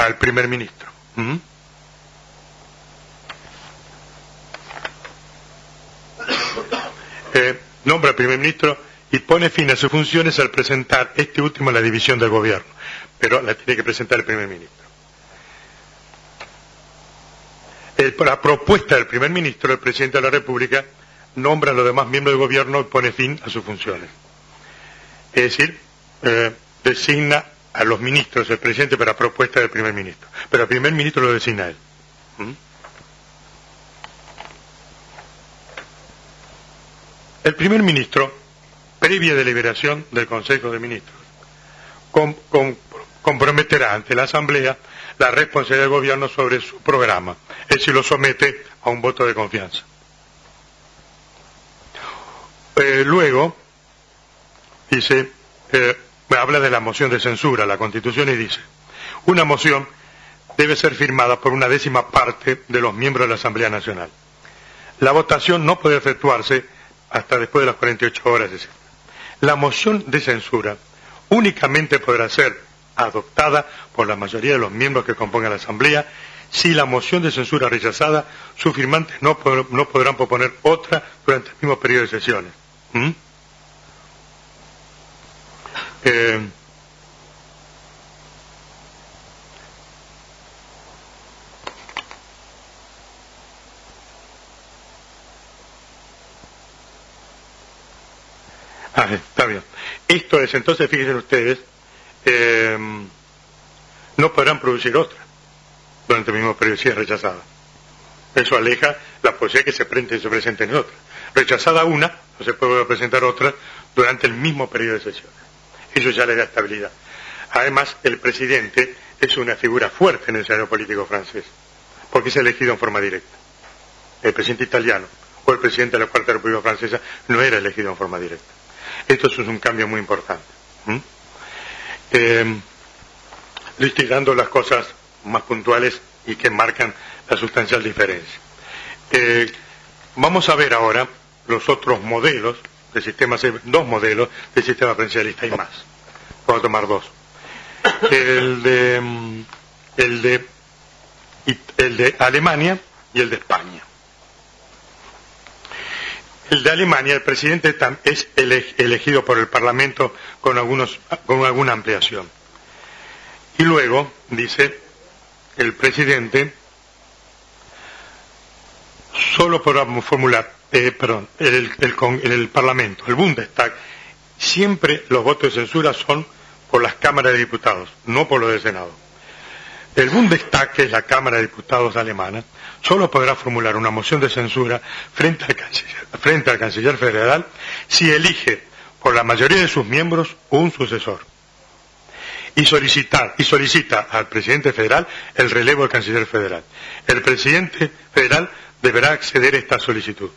al primer ministro. Nombra al primer ministro y pone fin a sus funciones al presentar este último la división del gobierno, pero la tiene que presentar el primer ministro. La propuesta del primer ministro, el presidente de la República, nombra a los demás miembros del gobierno y pone fin a sus funciones. Es decir, designa a los ministros, el presidente, para propuesta del primer ministro. Pero el primer ministro lo designa él. El primer ministro, previa deliberación del Consejo de Ministros, comprometerá ante la Asamblea la responsabilidad del gobierno sobre su programa, es decir, lo somete a un voto de confianza. Luego, dice, habla de la moción de censura, la Constitución, y dice, una moción debe ser firmada por una décima parte de los miembros de la Asamblea Nacional. La votación no puede efectuarse hasta después de las 48 horas, etc. La moción de censura únicamente podrá ser adoptada por la mayoría de los miembros que compongan la Asamblea. Si la moción de censura es rechazada, sus firmantes no podrán proponer otra durante el mismo periodo de sesiones. Está bien. Esto es, entonces, fíjense ustedes, no podrán producir otra durante el mismo periodo si es rechazada. Eso aleja la posibilidad que se presenten otra. Rechazada una, no se puede presentar otra durante el mismo periodo de sesiones. Eso ya le da estabilidad. Además, el presidente es una figura fuerte en el escenario político francés, porque es elegido en forma directa. El presidente italiano o el presidente de la Cuarta República Francesa no era elegido en forma directa. Esto es un cambio muy importante. Le estoy dando las cosas más puntuales y que marcan la sustancial diferencia. Vamos a ver ahora los otros modelos de sistemas, dos modelos de sistema presidencialista y más. Vamos a tomar dos. El de Alemania y el de España. El de Alemania, el presidente es elegido por el Parlamento con alguna ampliación. Y luego, dice, el presidente solo podrá formular, el Parlamento, el Bundestag, siempre los votos de censura son por las cámaras de diputados, no por los del Senado. El Bundestag, que es la Cámara de Diputados alemana, solo podrá formular una moción de censura frente al canciller federal si elige por la mayoría de sus miembros un sucesor y solicita al presidente federal el relevo del canciller federal. El presidente federal deberá acceder a esta solicitud.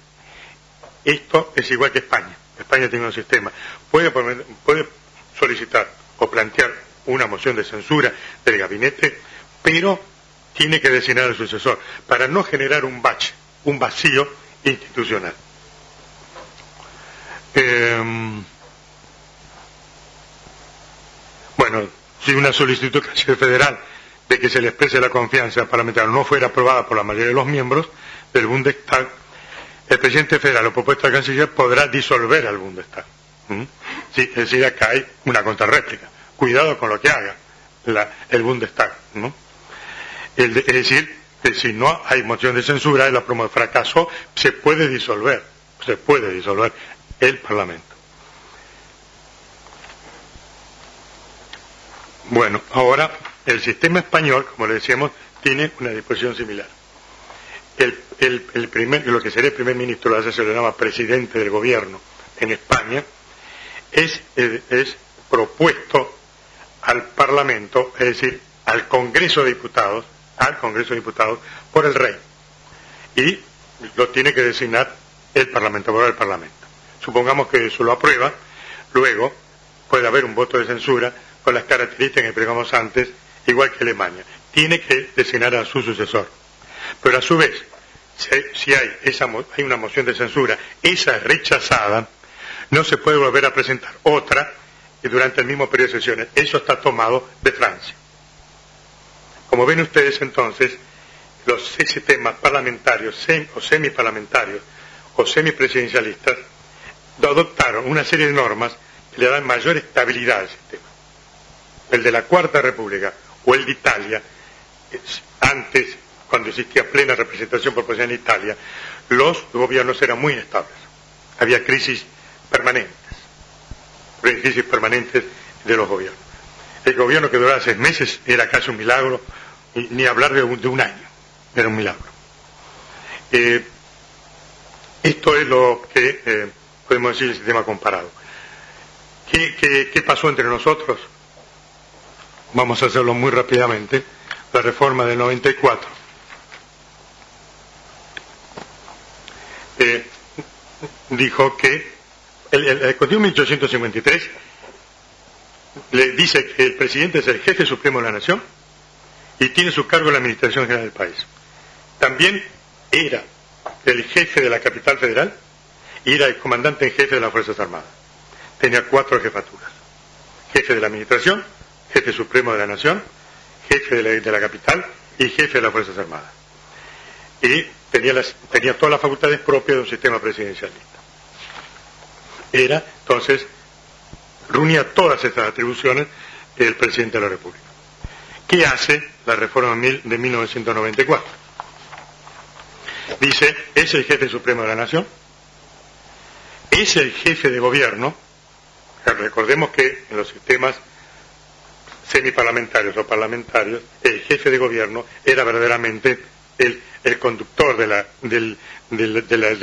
Esto es igual que España. España tiene un sistema. Puede solicitar o plantear una moción de censura del gabinete, pero tiene que designar al sucesor para no generar un vacío institucional. Bueno, si una solicitud del canciller federal de que se le exprese la confianza parlamentaria no fuera aprobada por la mayoría de los miembros del Bundestag, el presidente federal o propuesta del canciller podrá disolver al Bundestag. Sí, es decir, acá hay una contrarréplica. Cuidado con lo que haga el Bundestag, ¿no? Es decir, que si no hay moción de censura y la promoción fracasó, se puede disolver el Parlamento. Bueno, ahora el sistema español, como le decíamos, tiene una disposición similar. Lo que sería el primer ministro, a veces se le llama presidente del gobierno en España, es propuesto al Parlamento, es decir, al Congreso de Diputados, por el rey. Y lo tiene que designar el Parlamento, por el Parlamento. Supongamos que eso lo aprueba, luego puede haber un voto de censura con las características que explicamos antes, igual que Alemania. Tiene que designar a su sucesor. Pero a su vez, si hay una moción de censura, esa es rechazada, no se puede volver a presentar otra durante el mismo periodo de sesiones. Eso está tomado de Francia. Como ven ustedes entonces, los sistemas parlamentarios o semiparlamentarios o semipresidencialistas adoptaron una serie de normas que le dan mayor estabilidad al sistema. El de la Cuarta República o el de Italia, antes, cuando existía plena representación proporcional en Italia, los gobiernos eran muy inestables. Había crisis permanentes de los gobiernos. El gobierno que duraba 6 meses era casi un milagro, ni hablar de un año, era un milagro. Esto es lo que podemos decir del sistema comparado. ¿Qué pasó entre nosotros? Vamos a hacerlo muy rápidamente. La reforma del 94 dijo que el Constitución 1853 le dice que el presidente es el jefe supremo de la nación y tiene su cargo la administración general del país. También era el jefe de la capital federal y era el comandante en jefe de las Fuerzas Armadas. Tenía 4 jefaturas: jefe de la administración, jefe supremo de la nación, jefe de la capital y jefe de las Fuerzas Armadas. Y tenía todas las facultades propias de un sistema presidencialista. Entonces, reunía todas estas atribuciones el presidente de la República. ¿Qué hace la reforma de 1994? Dice, es el jefe supremo de la nación, es el jefe de gobierno. Recordemos que en los sistemas semiparlamentarios o parlamentarios, el jefe de gobierno era verdaderamente el conductor del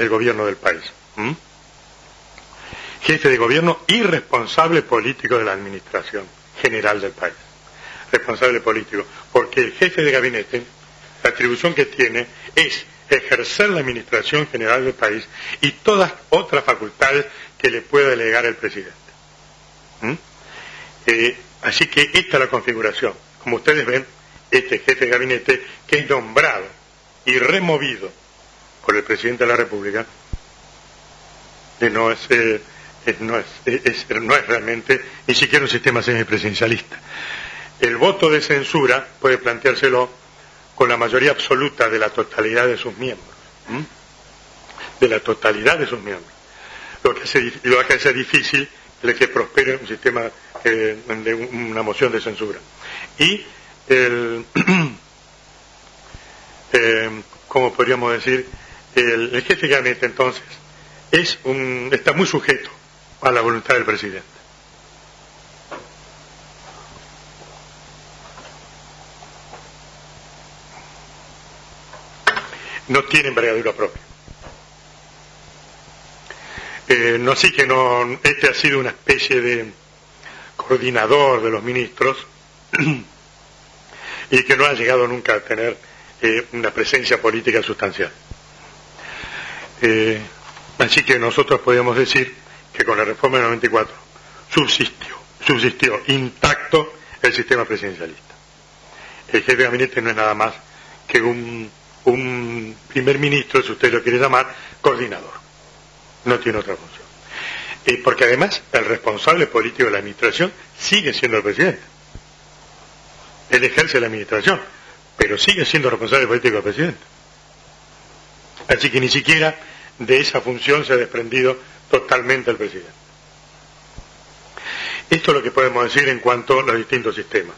gobierno del país. Jefe de gobierno y responsable político de la administración general del país. Responsable político, porque el jefe de gabinete, la atribución que tiene es ejercer la administración general del país y todas otras facultades que le pueda delegar el presidente. Así que esta es la configuración. Como ustedes ven, este jefe de gabinete, que es nombrado y removido por el presidente de la República, no es realmente ni siquiera un sistema semipresidencialista. El voto de censura puede planteárselo con la mayoría absoluta de la totalidad de sus miembros. De la totalidad de sus miembros. Lo que hace difícil es que prospere un sistema de una moción de censura. Y ¿cómo podríamos decir? El jefe de gabinete entonces está muy sujeto a la voluntad del presidente. No tiene envergadura propia. Este ha sido una especie de coordinador de los ministros y que no ha llegado nunca a tener una presencia política sustancial. Así que nosotros podríamos decir que con la reforma del 94 subsistió intacto el sistema presidencialista. El jefe de gabinete no es nada más que un primer ministro, si usted lo quiere llamar, coordinador. No tiene otra función. Porque además el responsable político de la administración sigue siendo el presidente. Él ejerce la administración, pero sigue siendo responsable político del presidente. Así que ni siquiera de esa función se ha desprendido totalmente el presidente. Esto es lo que podemos decir en cuanto a los distintos sistemas.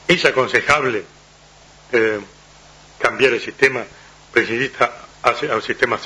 ¿Es aconsejable cambiar el sistema presidencialista a un sistema